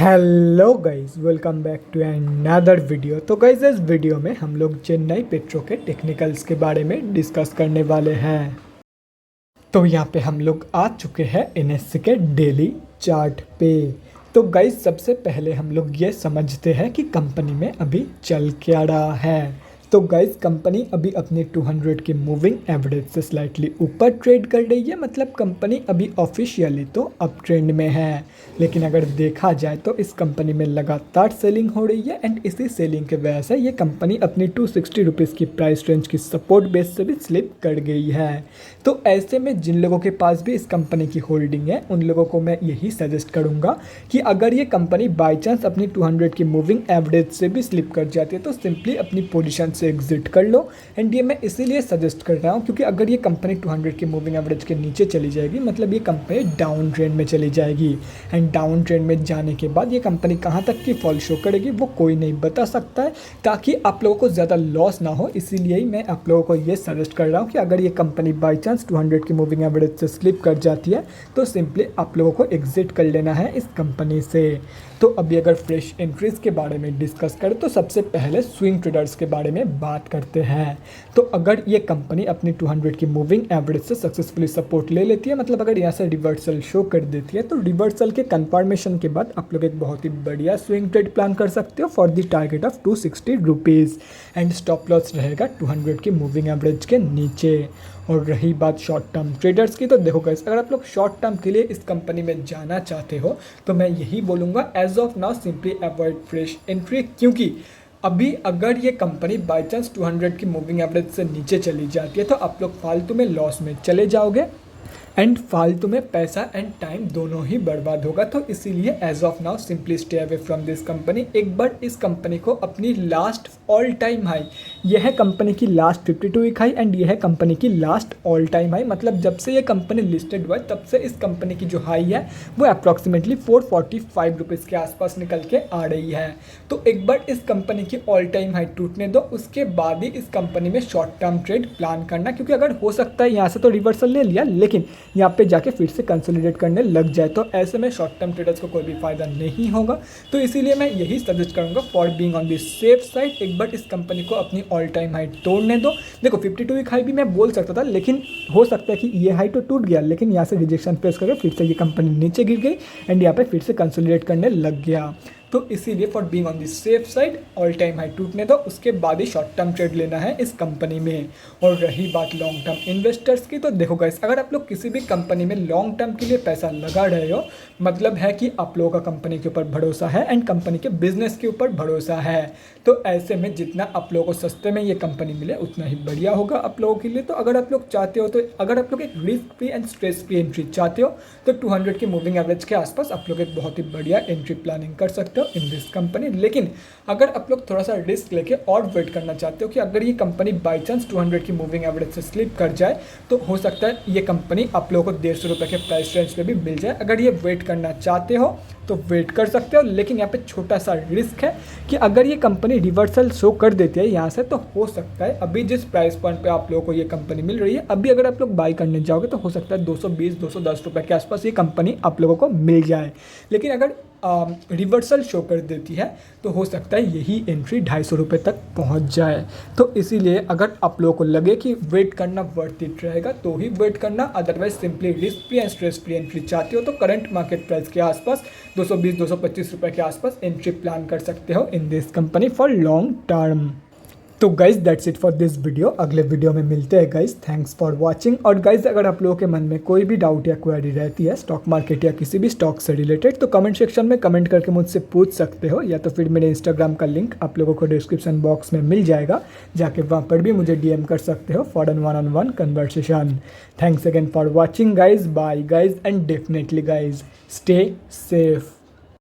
Hello guys, welcome back to another video. तो guys, इस video में हम लोग चेन्नई पेट्रो के टेक्निकल्स के बारे में डिस्कस करने वाले हैं। तो यहाँ पे हम लोग आ चुके हैं एनएससी के डेली चार्ट पे। तो गाइस, सबसे पहले हम लोग ये समझते हैं कि कंपनी में अभी चल क्या रहा है। तो गाइस, कंपनी अभी अपनी 200 की मूविंग एवरेज से स्लाइटली ऊपर ट्रेड कर रही है। मतलब कंपनी अभी ऑफिशियली तो अप ट्रेंड में है, लेकिन अगर देखा जाए तो इस कंपनी में लगातार सेलिंग हो रही है। एंड इसी सेलिंग के वजह से ये कंपनी अपनी 260 रुपीज़ की प्राइस रेंज की सपोर्ट बेस से भी स्लिप कर गई है। तो ऐसे में जिन लोगों के पास भी इस कंपनी की होल्डिंग है, उन लोगों को मैं यही सजेस्ट करूँगा कि अगर ये कंपनी बाई चांस अपनी 200 की मूविंग एवरेज से भी स्लिप कर जाती है तो सिंपली अपनी पोजीशन से एग्जिट कर लो। एंड ये मैं इसीलिए सजेस्ट कर रहा हूँ क्योंकि अगर ये कंपनी 200 की मूविंग एवरेज के नीचे चली जाएगी, मतलब ये कंपनी डाउन ट्रेंड में चली जाएगी। एंड डाउन ट्रेंड में जाने के बाद ये कंपनी कहाँ तक की फॉल शो करेगी वो कोई नहीं बता सकता है, ताकि आप लोगों को ज़्यादा लॉस ना हो। इसीलिए ही मैं आप लोगों को ये सजेस्ट कर रहा हूँ कि अगर ये कंपनी बाई चांस 200 की मूविंग एवरेज से स्लिप कर जाती है तो सिंपली आप लोगों को एग्जिट कर लेना है इस कंपनी से। तो अभी अगर फ्रेश एंट्रीज के बारे में डिस्कस करें तो सबसे पहले स्विंग ट्रेडर्स के बारे में बात करते हैं। तो अगर ये कंपनी अपनी 200 की मूविंग एवरेज से सक्सेसफुली सपोर्ट ले लेती है, मतलब अगर यहाँ से रिवर्सल शो कर देती है, तो रिवर्सल के कंफर्मेशन के बाद आप लोग एक बहुत ही बढ़िया स्विंग ट्रेड प्लान कर सकते हो for the target of 260 rupees. And stop loss रहेगा 200 की मूविंग एवरेज के नीचे। और रही बात शॉर्ट टर्म ट्रेडर्स की, तो देखो गाइस, अगर आप लोग शॉर्ट टर्म के लिए इस कंपनी में जाना चाहते हो तो मैं यही बोलूँगा as of now simply avoid fresh entry, क्योंकि अभी अगर ये कंपनी बाई चांस 200 की मूविंग एवरेज से नीचे चली जाती है तो आप लोग फालतू में लॉस में चले जाओगे एंड फालतू में पैसा एंड टाइम दोनों ही बर्बाद होगा। तो इसीलिए as of now simply stay away from this company. एक बार इस कंपनी को अपनी लास्ट ऑल टाइम हाई, यह है कंपनी की लास्ट 52 वीक हाई एंड यह है कंपनी की लास्ट ऑल टाइम हाई, मतलब जब से ये कंपनी लिस्टेड हुआ है तब से इस कंपनी की जो हाई है वो अप्रॉक्सीमेटली 445 रुपीज़ के आसपास निकल के आ रही है। तो एक बार इस कंपनी की ऑल टाइम हाई टूटने दो, उसके बाद ही इस कंपनी में शॉर्ट टर्म ट्रेड प्लान करना, क्योंकि अगर हो सकता है यहाँ से तो रिवर्सल ले लिया लेकिन यहाँ पे जाके फिर से कंसोलिडेट करने लग जाए, तो ऐसे में शॉर्ट टर्म ट्रेडर्स को कोई भी फायदा नहीं होगा। तो इसीलिए मैं यही सजेस्ट करूँगा for being on the safe side, एक बार इस कंपनी को अपनी ऑल टाइम हाई तोड़ने दो। देखो 52 वीक हाई भी मैं बोल सकता था, लेकिन हो सकता है कि ये हाई तो टूट गया लेकिन यहाँ से रिजेक्शन फेस करके फिर से ये कंपनी नीचे गिर गई एंड यहाँ पे फिर से कंसोलिडेट करने लग गया। तो इसीलिए for being on the safe side all time high टूटने दो, उसके बाद ही शॉर्ट टर्म ट्रेड लेना है इस कंपनी में। और रही बात लॉन्ग टर्म इन्वेस्टर्स की, तो देखो गाइस, अगर आप लोग किसी भी कंपनी में लॉन्ग टर्म के लिए पैसा लगा रहे हो, मतलब है कि आप लोगों का कंपनी के ऊपर भरोसा है एंड कंपनी के बिजनेस के ऊपर भरोसा है, तो ऐसे में जितना आप लोगों को सस्ते में ये कंपनी मिले उतना ही बढ़िया होगा आप लोगों के लिए। तो अगर आप लोग चाहते हो, तो अगर आप लोग एक risk free and stress free entry चाहते हो तो 200 की मूविंग एवरेज के आसपास आप लोग एक बहुत ही बढ़िया एंट्री प्लानिंग कर सकते हो इन दिस कंपनी। लेकिन अगर आप लोग थोड़ा सा रिस्क लेके और वेट करना चाहते हो कि अगर ये कंपनी बाई चांस 200 की मूविंग एवरेज से स्लिप कर जाए तो हो सकता है ये कंपनी आप लोगों को 150 रुपये के प्राइस रेंज पे भी मिल जाए। अगर ये वेट करना चाहते हो तो वेट कर सकते हो, लेकिन यहाँ पे छोटा सा रिस्क है कि अगर ये कंपनी रिवर्सल शो कर देती है यहाँ से, तो हो सकता है अभी जिस प्राइस पॉइंट पे आप लोगों को ये कंपनी मिल रही है, अभी अगर आप लोग बाई करने जाओगे तो हो सकता है 220-210 रुपये के आसपास ये कंपनी आप लोगों को मिल जाए। लेकिन अगर रिवर्सल शो कर देती है तो हो सकता है यही एंट्री 250 रुपये तक पहुंच जाए। तो इसीलिए अगर आप लोगों को लगे कि वेट करना वर्थ इट रहेगा तो ही वेट करना, otherwise simply risk free and stress free entry चाहते हो तो करंट मार्केट प्राइस के आसपास 220-225 रुपये के आसपास एंट्री प्लान कर सकते हो in this company for long term. तो guys that's it for this video. अगले वीडियो में मिलते हैं गाइज। Thanks for watching. और गाइज, अगर आप लोगों के मन में कोई भी डाउट या क्वेरी रहती है स्टॉक मार्केट या किसी भी स्टॉक से रिलेटेड, तो कमेंट सेक्शन में कमेंट करके मुझसे पूछ सकते हो, या तो फिर मेरे इंस्टाग्राम का लिंक आप लोगों को डिस्क्रिप्शन बॉक्स में मिल जाएगा, जाके वहाँ पर भी मुझे DM कर सकते हो for an one on one conversation. Thanks again for watching guys. Bye guys and definitely guys stay safe.